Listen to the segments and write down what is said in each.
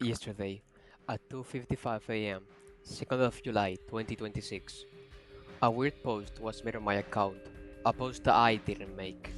Yesterday, at 2:55 a.m., 2nd of July 2026, a weird post was made on my account, a post that I didn't make.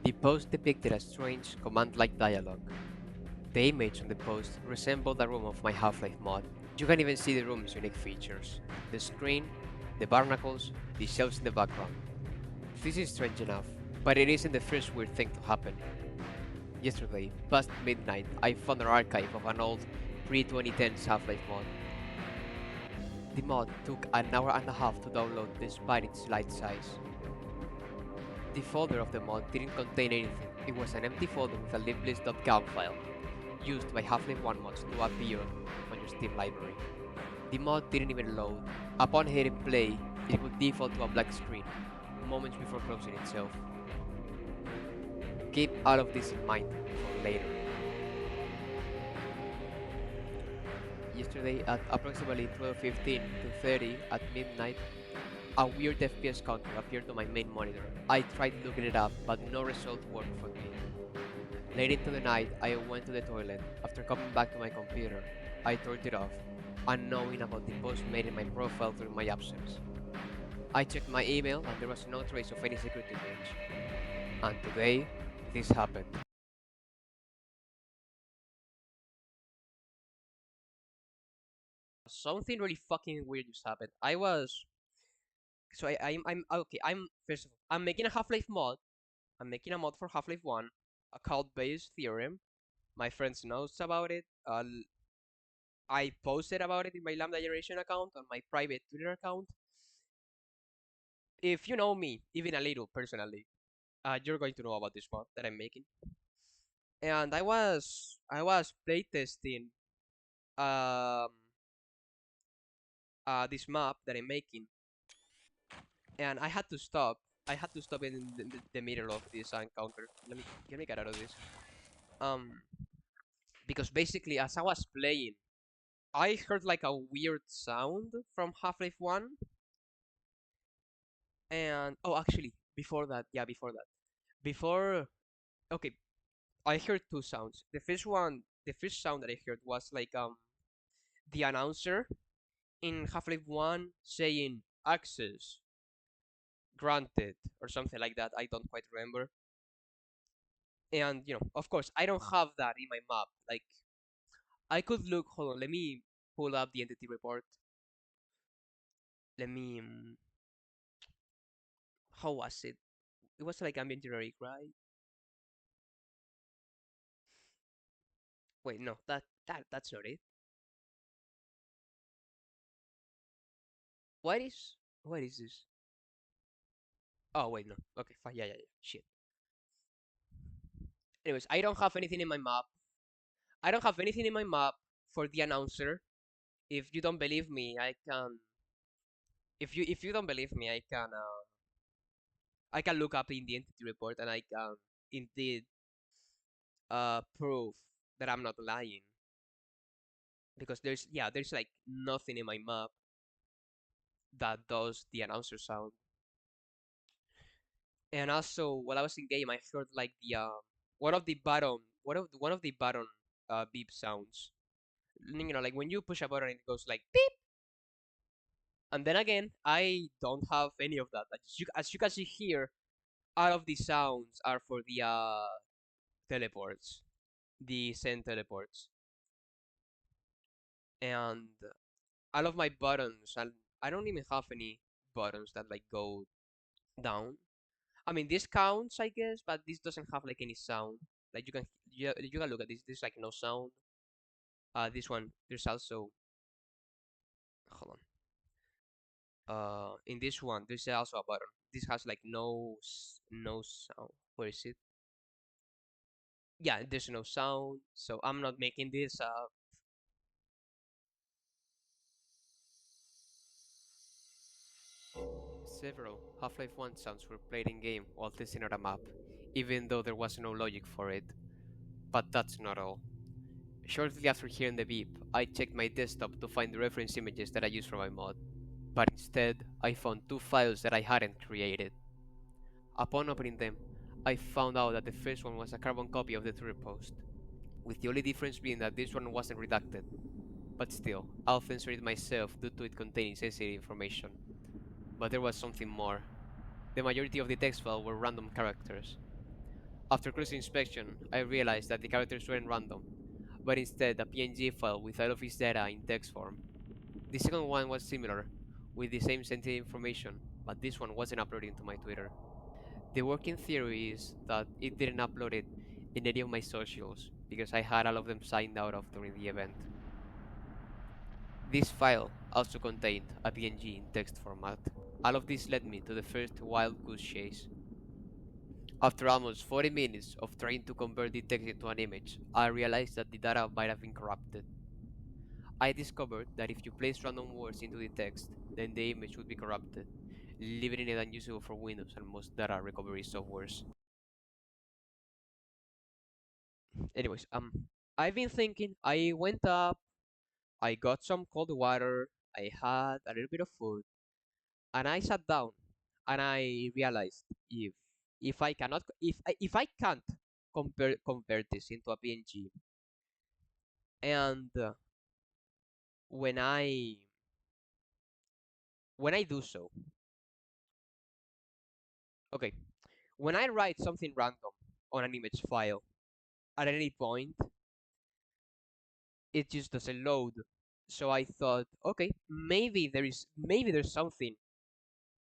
The post depicted a strange command-like dialogue. The image on the post resembled a room of my Half-Life mod. You can even see the room's unique features: the screen, the barnacles, the shelves in the background. This is strange enough, but it isn't the first weird thing to happen. Yesterday, past midnight, I found an archive of an old pre-2010s Half-Life mod. The mod took an hour and a half to download despite its light size. The folder of the mod didn't contain anything. It was an empty folder with a liblist.gam file, used by Half-Life 1 mods to appear on your Steam library. The mod didn't even load. Upon hitting play, it would default to a black screen, moments before closing itself. Keep all of this in mind for later. Yesterday at approximately 12:15 to 30 at midnight, a weird FPS counter appeared on my main monitor. I tried looking it up, but no result worked for me. Late into the night, I went to the toilet. After coming back to my computer, I turned it off, unknowing about the post made in my profile during my absence. I checked my email and there was no trace of any security breach. And today, this happened. Something really fucking weird just happened. I'm okay. First of all, I'm making a Half-Life mod. I'm making a mod for Half-Life 1, a code-based theorem. My friends knows about it. I posted about it in my Lambda Generation account on my private Twitter account. If you know me, even a little personally, you're going to know about this mod that I'm making. And I was playtesting um this map that I'm making, and I had to stop. I had to stop in the middle of this encounter. Let me get out of this. Um, because basically, as I was playing, I heard like a weird sound from Half-Life 1, and oh, actually, before that, yeah, before, okay, I heard two sounds. The first sound that I heard was like the announcer in Half-Life 1 saying access granted or something like that. I don't quite remember. And of course, I don't have that in my map. Like, I could look. Hold on, let me pull up the entity report. Let me. How was it? It was like ambient generic, right? Wait, no, that's not it. What is what is this? Oh wait, no. Okay, fine. Yeah, yeah, yeah. Shit. Anyways, I don't have anything in my map. I don't have anything in my map for the announcer. If you don't believe me, I can. If you don't believe me, I can look up in the entity report and I can indeed prove that I'm not lying, because there's like nothing in my map that does the announcer sound. And also, while I was in game, I heard like the one of the button beep sounds. Like when you push a button, it goes like beep. And then again, I don't have any of that. As you can see here, all of the sounds are for the teleports, the send teleports, and all of my buttons. And I don't even have any buttons that like go down. I mean, this counts, I guess, but this doesn't have like any sound. Like you can look at this. There's like no sound. This one, there's also, hold on. In this one, there's also a button. This has like no sound. Where is it? Yeah, there's no sound. So I'm not making this up. Several Half-Life 1 sounds were played in game while testing out a map, even though there was no logic for it. But that's not all. Shortly after hearing the beep, I checked my desktop to find the reference images that I used for my mod, but instead I found two files that I hadn't created. Upon opening them, I found out that the first one was a carbon copy of the Twitter post. with the only difference being that this one wasn't redacted. But still, I'll censor it myself due to it containing sensitive information. But there was something more. The majority of the text file were random characters. After close inspection, I realized that the characters weren't random, but instead a PNG file with all of its data in text form. The second one was similar, with the same sensitive information, but this one wasn't uploading to my Twitter. The working theory is that it didn't upload it in any of my socials, because I had all of them signed out of during the event. This file also contained a PNG in text format. All of this led me to the first wild goose chase. After almost 40 minutes of trying to convert the text into an image, I realized that the data might have been corrupted. I discovered that if you place random words into the text, then the image would be corrupted, leaving it unusable for Windows and most data recovery softwares. Anyways, I've been thinking, I went up, I got some cold water, I had a little bit of food, and I sat down and I realized if I cannot if I can't convert this into a PNG, and when I when I do so, okay, when I write something random on an image file at any point, it just doesn't load. So I thought, okay, maybe there's something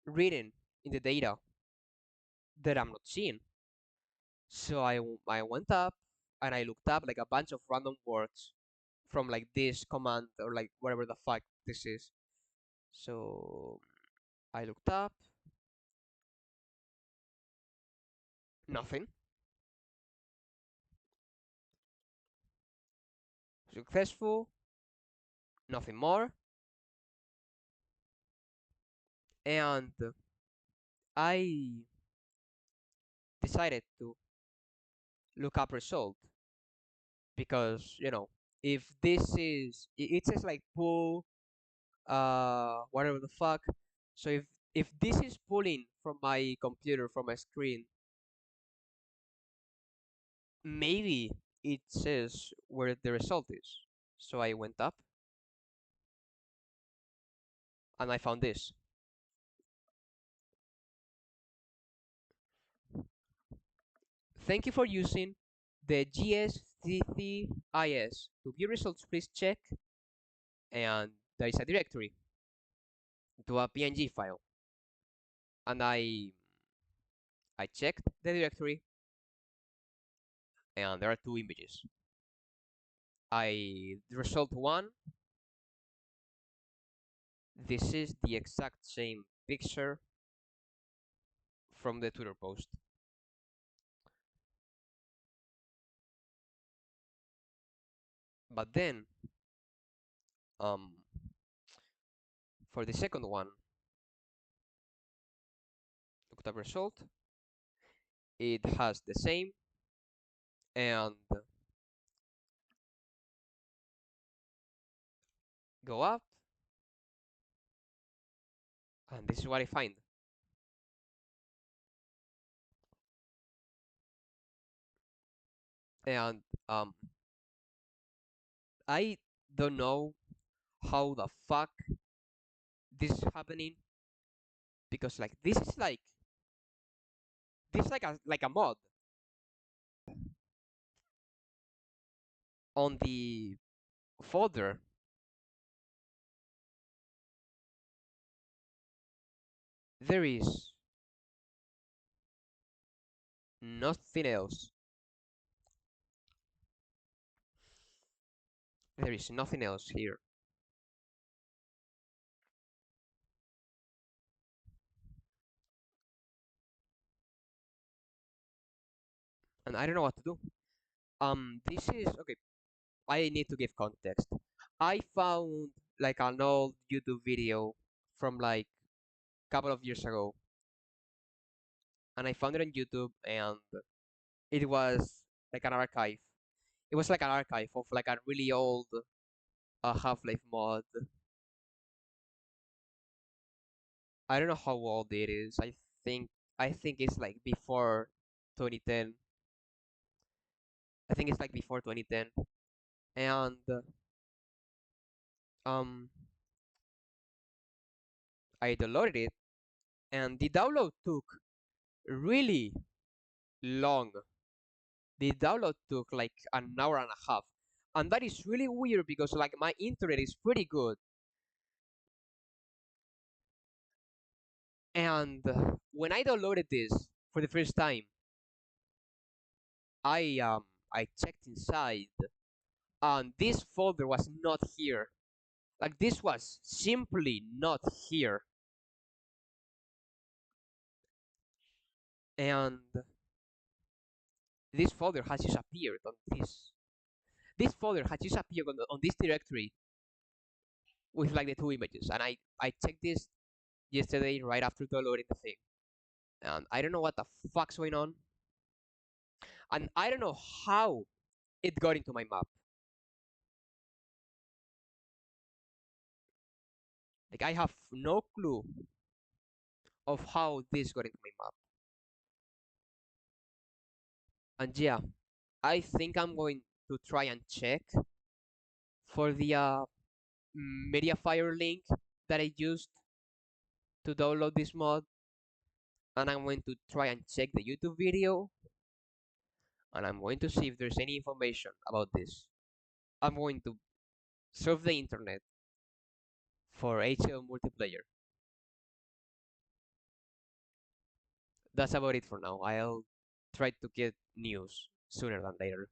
written in the data that I'm not seeing. So I went up and I looked up like a bunch of random words from like this command or like whatever the fuck this is. So I looked up, nothing. Successful, nothing more. And I decided to look up result because if this is it says like pull whatever the fuck. So if this is pulling from my computer from my screen, maybe it says where the result is. So I went up and I found this. Thank you for using the GSCCIS. To view results, please check, and there is a directory to a PNG file. And I checked the directory, and there are two images. The result one, this is the exact same picture from the Twitter post. But then, um, for the second one, look at the result. It has the same, and go up, and this is what I find. And I don't know how the fuck this is happening, because like this is like a mod on the folder. There is nothing else. There is nothing else here. And I don't know what to do. This is okay. I need to give context. I found like an old YouTube video from like a couple of years ago, and I found it on YouTube, and it was like an archive. It was like an archive of like a really old Half-Life mod. I don't know how old it is. think I think it's like before 2010. I think it's like before 2010, and um, I downloaded it, and the download took really long. The download took like an hour and a half, and that is really weird because like my internet is pretty good, and when I downloaded this for the first time, I um I checked inside, and this folder was not here. Like this was simply not here, and this folder has disappeared on this. This folder has disappeared on this directory with like the two images, and I checked this yesterday right after downloading the thing, and I don't know what the fuck's going on, and I don't know how it got into my map. Like I have no clue of how this got into my map. And yeah, I think I'm going to try and check for the Mediafire link that I used to download this mod, and I'm going to try and check the YouTube video, and I'm going to see if there's any information about this. I'm going to surf the internet for HL multiplayer. That's about it for now. I'll try to get news sooner than later.